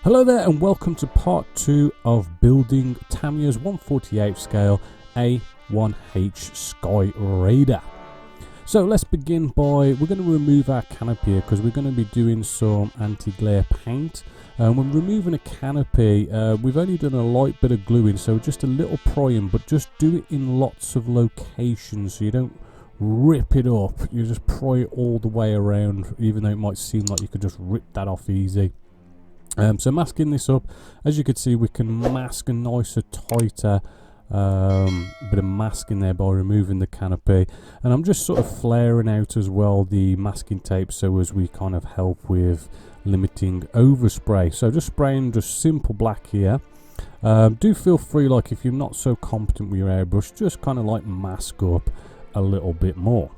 Hello there and welcome to part 2 of building Tamiya's 1/48 scale A-1H Skyraider. So let's begin by, we're going to remove our canopy here because we're going to be doing some anti-glare paint. When removing a canopy, we've only done a light bit of gluing, so just a little prying, but just do it in lots of locations so you don't rip it up. You just pry it all the way around, even though it might seem like you could just rip that off easy. So masking this up, as you can see, we can mask a nicer, tighter bit of masking there by removing the canopy, and I'm just sort of flaring out as well the masking tape so as we kind of help with limiting overspray. So just spraying just simple black here. Do feel free, like if you're not so competent with your airbrush, just kind of like mask up a little bit more.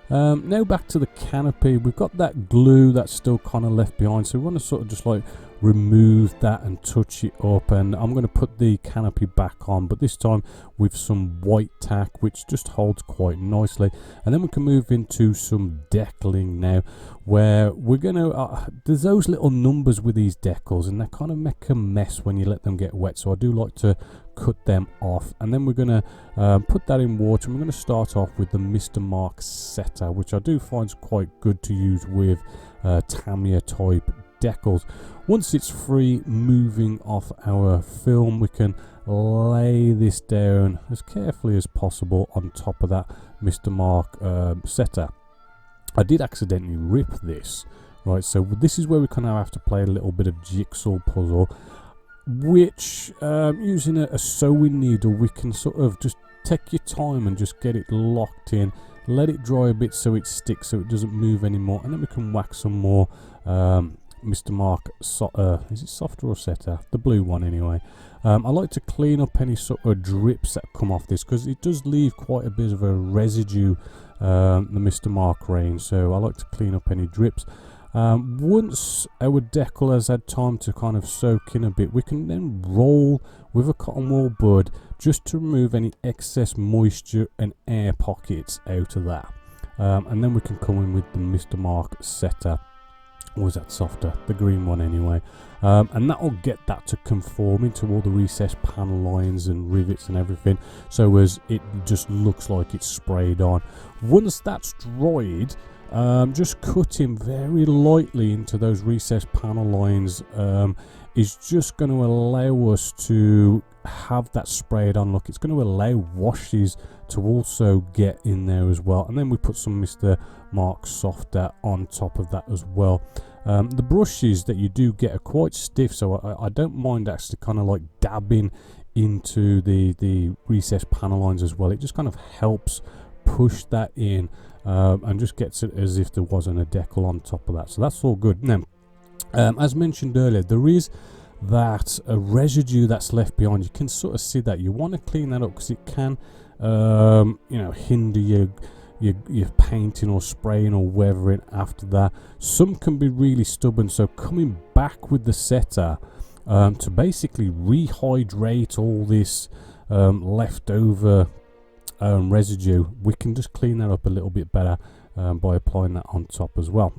Now back to the canopy. We've got that glue that's still kind of left behind, so we want to sort of just like remove that and touch it up, and I'm going to put the canopy back on, but this time with some white tack which just holds quite nicely. And then we can move into some decaling now, where we're going to there's those little numbers with these decals and they kind of make a mess when you let them get wet, so I do like to cut them off. And then we're going to put that in water, and we're going to start off with the Mr. Mark setter, which I do find quite good to use with Tamiya type decals. Once it's free moving off our film, we can lay this down as carefully as possible on top of that Mr. Mark setter. I did accidentally rip this, right, so this is where we kind of have to play a little bit of jigsaw puzzle, which using a sewing needle we can sort of just take your time and just get it locked in, let it dry a bit so it sticks, so it doesn't move anymore, and then we can whack some more Mr. Mark is it softer or setter? The blue one anyway. I like to clean up any sort of drips that come off this because it does leave quite a bit of a residue, the Mr. Mark range, so I like to clean up any drips. Once our decal has had time to kind of soak in a bit, we can then roll with a cotton wool bud just to remove any excess moisture and air pockets out of that. And then we can come in with the Mr. Mark setter. Or was that softer? The green one anyway. And that will get that to conform into all the recessed panel lines and rivets and everything, so as it just looks like it's sprayed on. Once that's dried, just cutting very lightly into those recessed panel lines is just going to allow us to have that sprayed on look. It's going to allow washes to also get in there as well, and then we put some Mr. Mark softer on top of that as well. The brushes that you do get are quite stiff, so I don't mind actually kind of like dabbing into the recessed panel lines as well. It just kind of helps push that in and just gets it as if there wasn't a decal on top of that, so that's all good. Now as mentioned earlier, there is that a residue that's left behind. You can sort of see that. You want to clean that up because it can you know, hinder your painting or spraying or weathering after that. Some can be really stubborn, so coming back with the setter to basically rehydrate all this leftover residue, we can just clean that up a little bit better by applying that on top as well,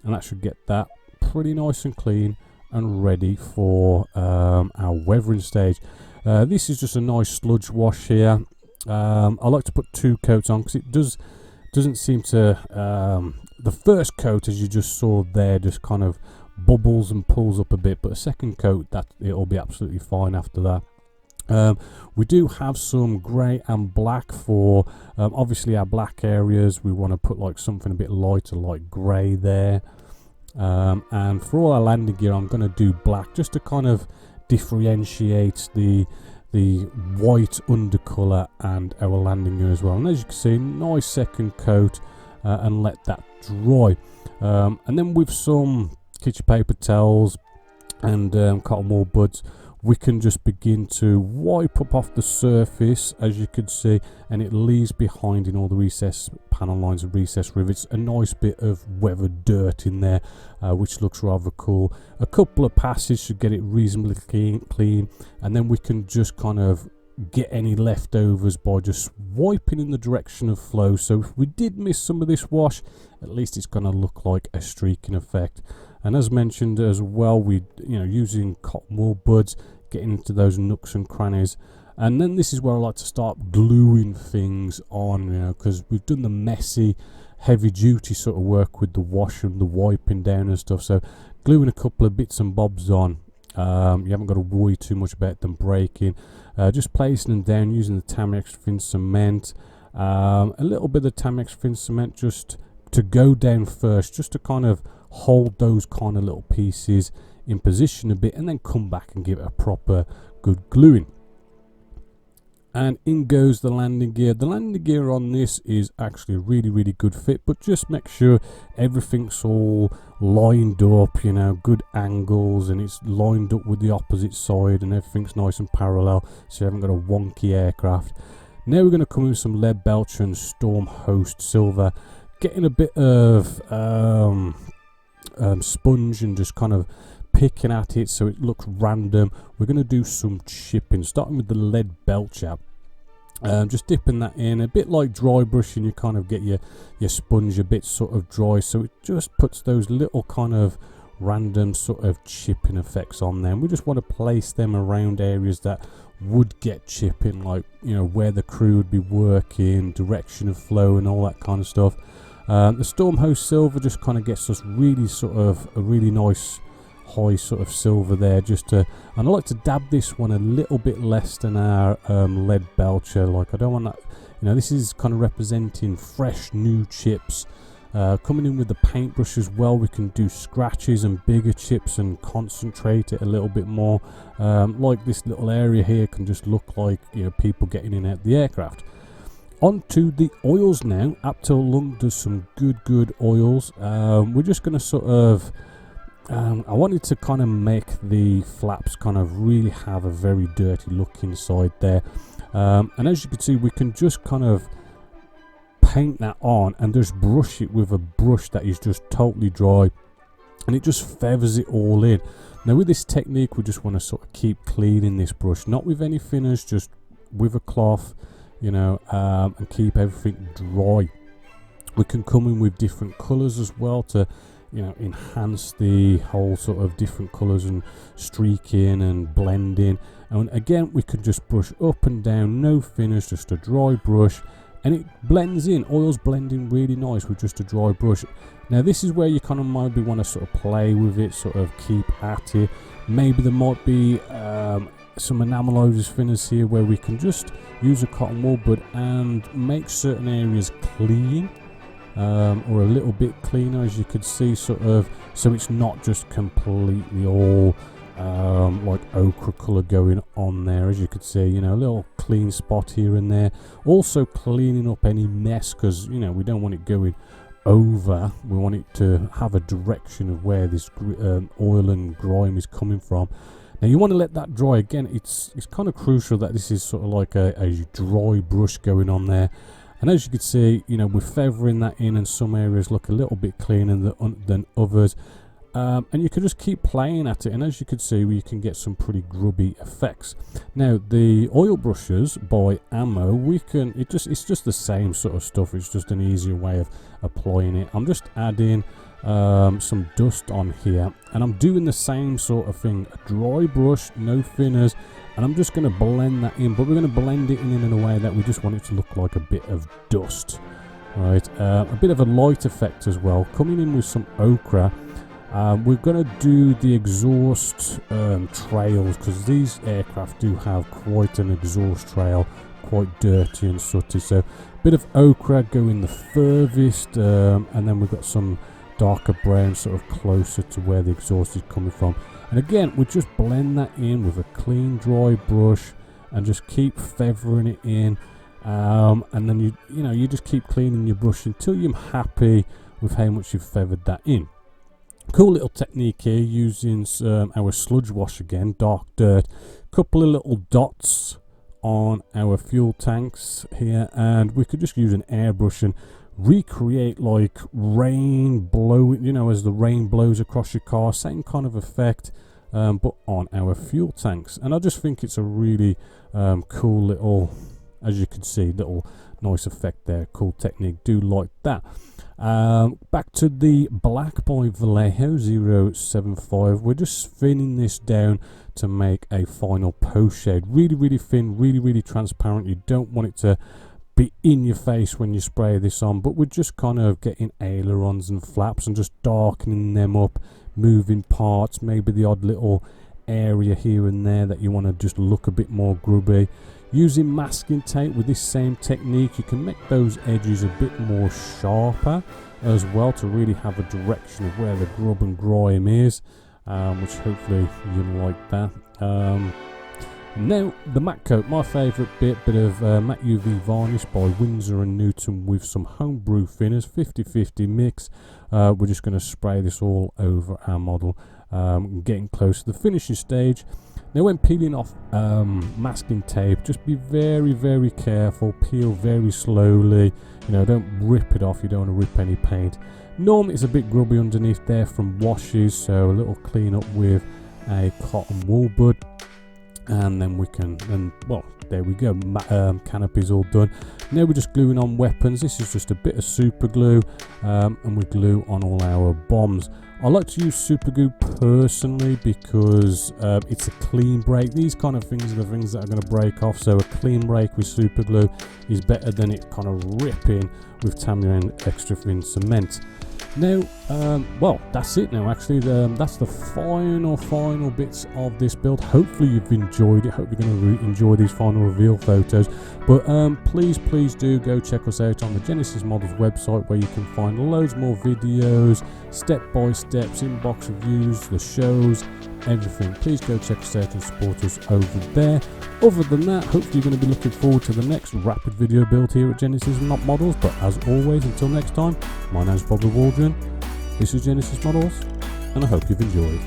and that should get that pretty nice and clean and ready for our weathering stage. This is just a nice sludge wash here. I like to put 2 coats on because it doesn't seem to the first coat, as you just saw there, just kind of bubbles and pulls up a bit, but a second coat, that it'll be absolutely fine after that. We do have some grey and black for obviously our black areas. We want to put like something a bit lighter like grey there, and for all our landing gear I'm going to do black just to kind of differentiate the white undercolour and our landing gear as well. And as you can see, nice second coat, and let that dry, and then with some kitchen paper towels and cotton wool buds, we can just begin to wipe up off the surface, as you can see, and it leaves behind in all the recessed panel lines and recessed rivets a nice bit of weathered dirt in there, which looks rather cool. A couple of passes should get it reasonably clean, and then we can just kind of get any leftovers by just wiping in the direction of flow. So if we did miss some of this wash, at least it's going to look like a streaking effect. And as mentioned as well, we using cotton wool buds, getting into those nooks and crannies. And then this is where I like to start gluing things on, because we've done the messy, heavy duty sort of work with the wash and the wiping down and stuff. So gluing a couple of bits and bobs on, you haven't got to worry too much about them breaking. Just placing them down using the Tamiya extra thin cement, a little bit of Tamiya extra thin cement just to go down first, just to kind of hold those kind of little pieces in position a bit, and then come back and give it a proper good gluing. And in goes the landing gear. The landing gear on this is actually a really good fit, but just make sure everything's all lined up, good angles, and it's lined up with the opposite side, and everything's nice and parallel, so you haven't got a wonky aircraft. Now we're going to come in with some lead belcher and storm host silver, getting a bit of sponge and just kind of picking at it so it looks random. We're going to do some chipping, starting with the lead belcher. Just dipping that in, a bit like dry brushing. You kind of get your sponge a bit sort of dry, so it just puts those little kind of random sort of chipping effects on there. And we just want to place them around areas that would get chipping, like where the crew would be working, direction of flow, and all that kind of stuff. The storm host silver just kind of gets us really sort of a really nice high sort of silver there, and I like to dab this one a little bit less than our lead belcher. Like, I don't want that, this is kind of representing fresh new chips. Coming in with the paintbrush as well, we can do scratches and bigger chips and concentrate it a little bit more. Like this little area here can just look like people getting in and out the aircraft. On to the oils now. Apto Lung does some good oils. We're just going to sort of I wanted to kind of make the flaps kind of really have a very dirty look inside there, and as you can see, we can just kind of paint that on and just brush it with a brush that is just totally dry, and it just feathers it all in. Now with this technique, we just want to sort of keep cleaning this brush, not with any finish, just with a cloth, and keep everything dry. We can come in with different colours as well to enhance the whole sort of different colours and streaking and blending. And again, we can just brush up and down, no finish, just a dry brush, and it blends in. Oils blend in really nice with just a dry brush. Now this is where you kind of maybe want to sort of play with it, sort of keep at it. Maybe there might be some enamelized finish here where we can just use a cotton wool bud and make certain areas clean, or a little bit cleaner, as you could see, sort of, so it's not just completely all like ochre colour going on there. As you could see, a little clean spot here and there. Also cleaning up any mess, because we don't want it going over. We want it to have a direction of where this oil and grime is coming from. Now you want to let that dry. Again, it's kind of crucial that this is sort of like a dry brush going on there. And as you can see, we're feathering that in, and some areas look a little bit cleaner than others. And you can just keep playing at it, and as you can see, you can get some pretty grubby effects. Now the oil brushes by Ammo, it's just the same sort of stuff. It's just an easier way of applying it. I'm just adding some dust on here, and I'm doing the same sort of thing. A dry brush, no thinners. And I'm just going to blend that in, but we're going to blend it in a way that we just want it to look like a bit of dust, right? A bit of a light effect as well. Coming in with some ochre, we're going to do the exhaust trails, because these aircraft do have quite an exhaust trail, quite dirty and sooty. So a bit of ochre going the furthest, and then we've got some darker brown sort of closer to where the exhaust is coming from. And again, we just blend that in with a clean dry brush and just keep feathering it in, and then you just keep cleaning your brush until you're happy with how much you've feathered that in. Cool little technique here, using our sludge wash again, dark dirt, couple of little dots on our fuel tanks here, and we could just use an airbrush and recreate like rain blowing, as the rain blows across your car, same kind of effect. but on our fuel tanks. And I just think it's a really cool little, as you can see, little nice effect there. Cool technique, do like that. Back to the black by Vallejo 075. We're just thinning this down to make a final post shade. Really thin, really transparent. You don't want it to be in your face when you spray this on, but we're just kind of getting ailerons and flaps and just darkening them up, moving parts, maybe the odd little area here and there that you want to just look a bit more grubby. Using masking tape with this same technique, you can make those edges a bit more sharper as well to really have a direction of where the grub and grime is, which hopefully you like that. Now the matte coat, my favourite bit of matte UV varnish by Winsor & Newton with some homebrew thinners, 50-50 mix. We're just going to spray this all over our model, getting close to the finishing stage. Now when peeling off masking tape, just be very careful, peel very slowly, you know, don't rip it off, you don't want to rip any paint. Normally it's a bit grubby underneath there from washes, so a little clean up with a cotton wool bud, and then we can, and well, there we go, canopy's all done. Now we're just gluing on weapons. This is just a bit of super glue, and we glue on all our bombs. I like to use super glue personally because it's a clean break. These kind of things are the things that are going to break off, so a clean break with super glue is better than it kind of ripping with Tamiya and extra thin cement. Now, well, that's it now actually. That's the final bits of this build. Hopefully you've enjoyed it. Hope you're going to enjoy these final reveal photos. But please do go check us out on the Genesis Models website, where you can find loads more videos, step-by-steps, inbox reviews, the shows, everything. Please go check us out and support us over there. Other than that, hopefully you're going to be looking forward to the next rapid video build here at Genesis Models. But as always, until next time, my name's Bobby Waldron. This is Genesis Models, and I hope you've enjoyed.